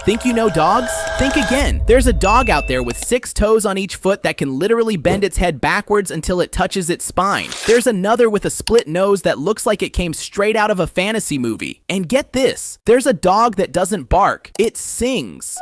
Think you know dogs? Think again. There's a dog out there with 6 toes on each foot that can literally bend its head backwards until it touches its spine. There's another with a split nose that looks like it came straight out of a fantasy movie. And get this, there's a dog that doesn't bark, it sings.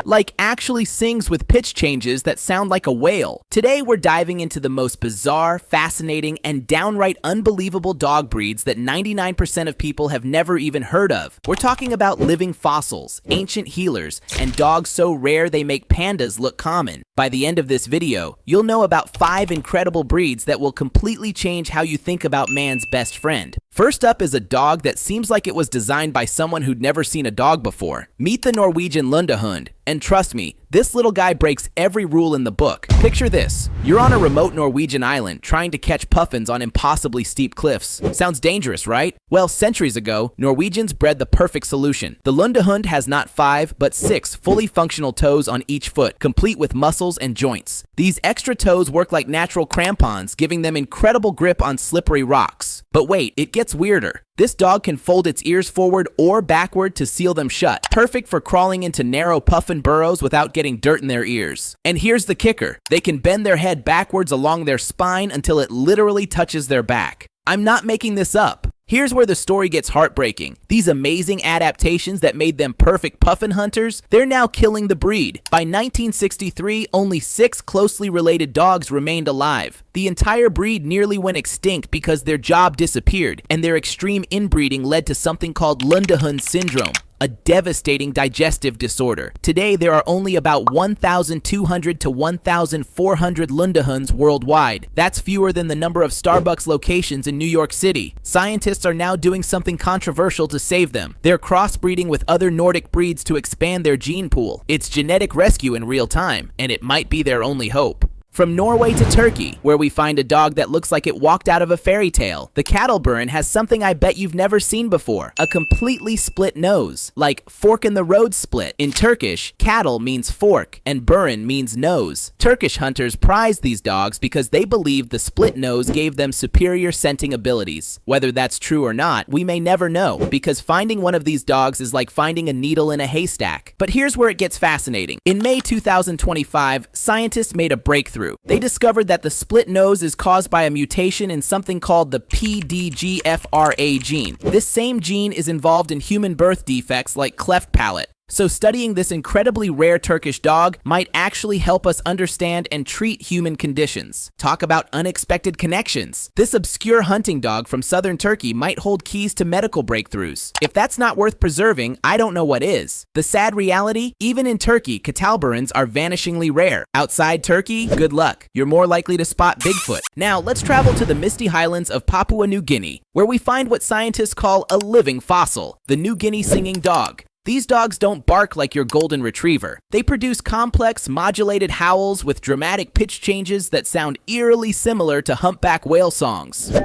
Like actually sings with pitch changes that sound like a whale. Today we're diving into the most bizarre, fascinating, and downright unbelievable dog breeds that 99% of people have never even heard of. We're talking about living fossils, ancient healers, and dogs so rare they make pandas look common. By the end of this video, you'll know about 5 incredible breeds that will completely change how you think about man's best friend. First up is a dog that seems like it was designed by someone who'd never seen a dog before. Meet the Norwegian Lundahun. And trust me, this little guy breaks every rule in the book. Picture this. You're on a remote Norwegian island trying to catch puffins on impossibly steep cliffs. Sounds dangerous, right? Well, centuries ago, Norwegians bred the perfect solution. The Lundahun has not 5, but 6 fully functional toes on each foot, complete with muscles and joints. These extra toes work like natural crampons, giving them incredible grip on slippery rocks. But wait, it gets weirder. This dog can fold its ears forward or backward to seal them shut, perfect for crawling into narrow puffin burrows without getting dirt in their ears. And here's the kicker. They can bend their head backwards along their spine until it literally touches their back. I'm not making this up. Here's where the story gets heartbreaking. These amazing adaptations that made them perfect puffin hunters, they're now killing the breed. By 1963, only 6 closely related dogs remained alive. The entire breed nearly went extinct because their job disappeared, and their extreme inbreeding led to something called Lundahun syndrome, a devastating digestive disorder. Today, there are only about 1,200 to 1,400 Lundahuns worldwide. That's fewer than the number of Starbucks locations in New York City. Scientists are now doing something controversial to save them. They're crossbreeding with other Nordic breeds to expand their gene pool. It's genetic rescue in real time, and it might be their only hope. From Norway to Turkey, where we find a dog that looks like it walked out of a fairy tale. The Cattleburn has something I bet you've never seen before, a completely split nose, like fork in the road split. In Turkish, cattle means fork and burn means nose. Turkish hunters prize these dogs because they believe the split nose gave them superior scenting abilities. Whether that's true or not, we may never know, because finding one of these dogs is like finding a needle in a haystack. But here's where it gets fascinating. In May 2025, scientists made a breakthrough. They discovered that the split nose is caused by a mutation in something called the PDGFRA gene. This same gene is involved in human birth defects like cleft palate. So studying this incredibly rare Turkish dog might actually help us understand and treat human conditions. Talk about unexpected connections. This obscure hunting dog from southern Turkey might hold keys to medical breakthroughs. If that's not worth preserving, I don't know what is. The sad reality, even in Turkey, Cattleburns are vanishingly rare. Outside Turkey, good luck. You're more likely to spot Bigfoot. Now, let's travel to the misty highlands of Papua New Guinea, where we find what scientists call a living fossil, the New Guinea Singing Dog. These dogs don't bark like your golden retriever. They produce complex, modulated howls with dramatic pitch changes that sound eerily similar to humpback whale songs.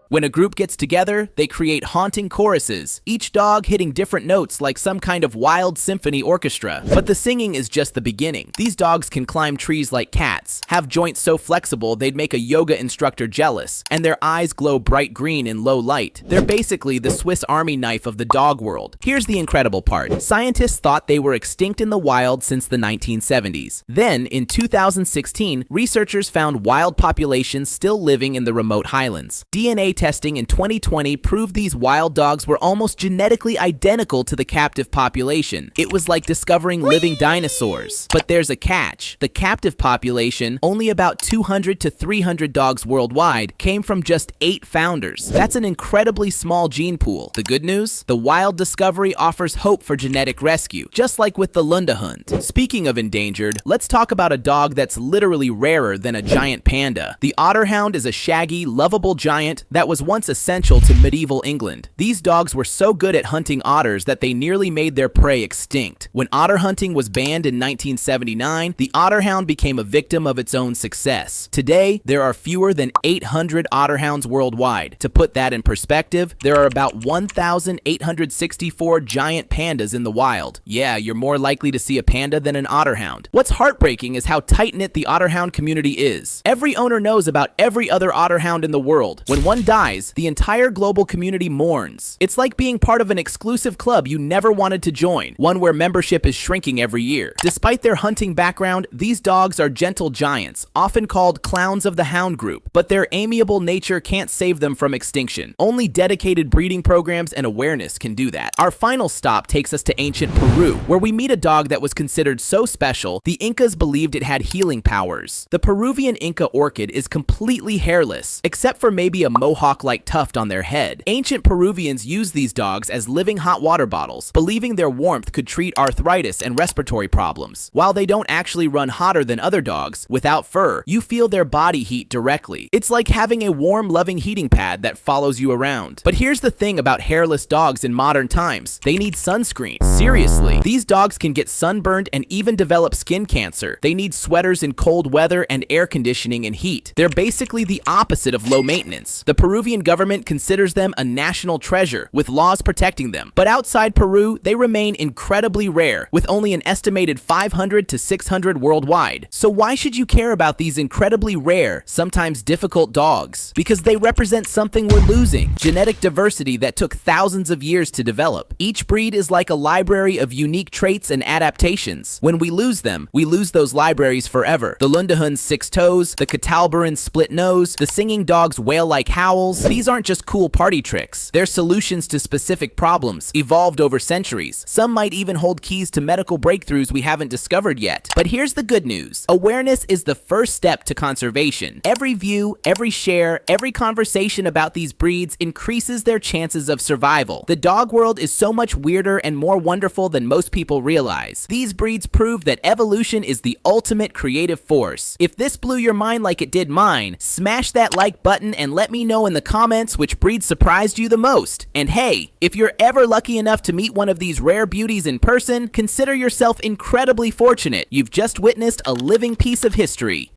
When a group gets together, they create haunting choruses, each dog hitting different notes like some kind of wild symphony orchestra. But the singing is just the beginning. These dogs can climb trees like cats, have joints so flexible they'd make a yoga instructor jealous, and their eyes glow bright green in low light. They're basically the Swiss Army knife of the dog world. Here's the incredible part. Scientists thought they were extinct in the wild since the 1970s. Then, in 2016, researchers found wild populations still living in the remote highlands. DNA testing in 2020 proved these wild dogs were almost genetically identical to the captive population. It was like discovering living dinosaurs. But there's a catch. The captive population, only about 200 to 300 dogs worldwide, came from just 8 founders. That's an incredibly small gene pool. The good news? The wild discovery offers hope for genetic rescue, just like with the Lundahun. Speaking of endangered, let's talk about a dog that's literally rarer than a giant panda. The Otterhound is a shaggy, lovable giant that that was once essential to medieval England. These dogs were so good at hunting otters that they nearly made their prey extinct. When otter hunting was banned in 1979, the otterhound became a victim of its own success. Today, there are fewer than 800 otterhounds worldwide. To put that in perspective, there are about 1,864 giant pandas in the wild. Yeah, you're more likely to see a panda than an otterhound. What's heartbreaking is how tight-knit the otterhound community is. Every owner knows about every other otterhound in the world. When one dies, the entire global community mourns. It's like being part of an exclusive club you never wanted to join, one where membership is shrinking every year. Despite their hunting background, these dogs are gentle giants, often called clowns of the hound group, but their amiable nature can't save them from extinction. Only dedicated breeding programs and awareness can do that. Our final stop takes us to ancient Peru, where we meet a dog that was considered so special, the Incas believed it had healing powers. The Peruvian Inca Orchid is completely hairless, except for maybe a mohawk-like tuft on their head. Ancient Peruvians used these dogs as living hot water bottles, believing their warmth could treat arthritis and respiratory problems. While they don't actually run hotter than other dogs, without fur, you feel their body heat directly. It's like having a warm, loving heating pad that follows you around. But here's the thing about hairless dogs in modern times. They need sunscreen. Seriously, these dogs can get sunburned and even develop skin cancer. They need sweaters in cold weather and air conditioning in heat. They're basically the opposite of low maintenance. The Peruvian government considers them a national treasure, with laws protecting them. But outside Peru, they remain incredibly rare, with only an estimated 500 to 600 worldwide. So why should you care about these incredibly rare, sometimes difficult dogs? Because they represent something we're losing: genetic diversity that took thousands of years to develop. Each breed is like a library of unique traits and adaptations. When we lose them, we lose those libraries forever. The Lundahun's 6 toes, the Catalbaran's split nose, the singing dog's whale-like howls, these aren't just cool party tricks. They're solutions to specific problems, evolved over centuries. Some might even hold keys to medical breakthroughs we haven't discovered yet. But here's the good news. Awareness is the first step to conservation. Every view, every share, every conversation about these breeds increases their chances of survival. The dog world is so much weirder and more wonderful than most people realize. These breeds prove that evolution is the ultimate creative force. If this blew your mind like it did mine, smash that like button and let me know in the comments which breed surprised you the most. And hey, if you're ever lucky enough to meet one of these rare beauties in person, consider yourself incredibly fortunate. You've just witnessed a living piece of history.